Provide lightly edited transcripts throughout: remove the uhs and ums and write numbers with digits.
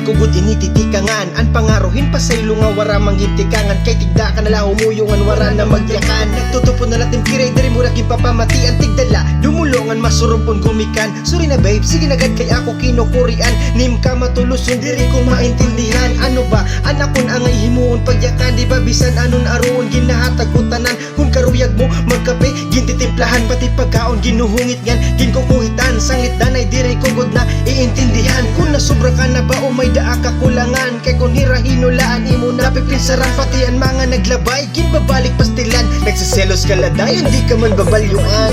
ko gud inititikangan an pangaruhin pa sa ilo nga wara manghitikangan kay tigda ka nala humuyungan wara na magyakan nagtutupon na latim kiray diri mura kipapamati ang tigdala dumulongan masurumpon gumikan suri na babe sige nagad kay ako kinukurian nim ka matulus yung diri kong maintindihan ano ba anak kun angay himuon pagyakan di ba bisan anon aron ginahatag ko tanan kung karuyag mo magkape gintitimplahan pati pagkaon ginuhungit ngan ginkukuhitan sanglit danay diri ko gud na iintindihan kung nasobra ka na ba o may daa ka kulangan kay kung hirahinulaan imo na pipinsaran pati ang mga naglabay ginbabalik pastilan nagsiselos ka laday hindi ka man babalyuan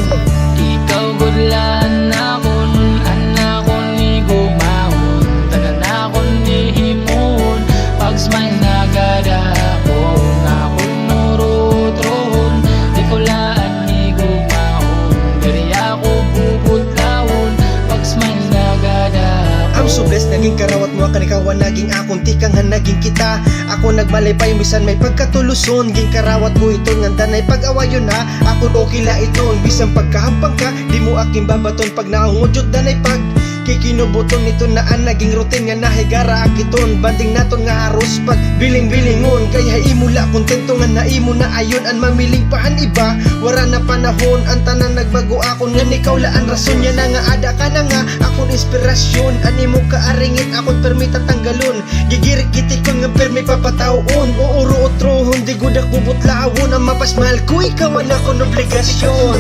ikaw gudlan akon anakon ni gumahon tanan akon ni himon pag smile na gada ko akon nurutron di ko laan ni gumahon diri ako puputlawon pag smile na gada I'm so blessed naging karawat mo kanikawan naging akong tikanghan naging kita ako nagmalipay bisan may pagkatuluson ging karawat mo ito nga danay pag-awayon ha ako okay la ito bisan pagkahampang ka di mo aking babaton pag naungudyot danay pag kikinubuton nito na ang naging routine nga nahigara akiton banding naton nga aros pag biling-bilingon kaya imula kontento nga naimo na ayon ang mamiling pa ang iba wara na panahon ang tanan nagbago akon nga ikaw laan rason niya na nga ada ka na nga akon inspirasyon animo ka aringit akon permita tanggalon gigirik kitikon nga permi papataon uuro utrohon di gud ako butlawon ang mapasmahal ko ikaw wala kon obligasyon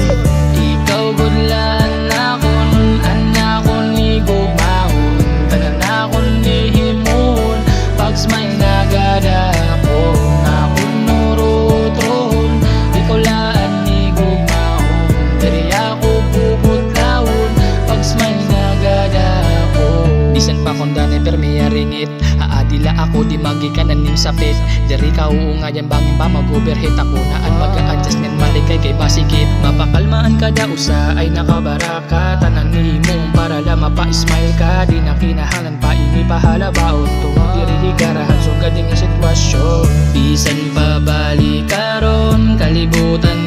ikaw gudlan akon anakon ni gumahon tanan akon ni himon pag smile na gada ko akon nurutron di ko laan ni gumahon diri ako puputlawon pag smile na gada ko bisan pa kon danay permi aringit aadila ako di magikanan ning sapit diri ka uungayan bangin pa mag-overheat ako naan mag-a-adjust nin maligay kay basikit mapakalmaan kada usa ay nakabaraka tanan nimo para la mapa-smile ka di na kinahanglan pa ini pahalabaon tungod diri higarahan sugad ning sitwasyon bisan pa balik karon kalibutan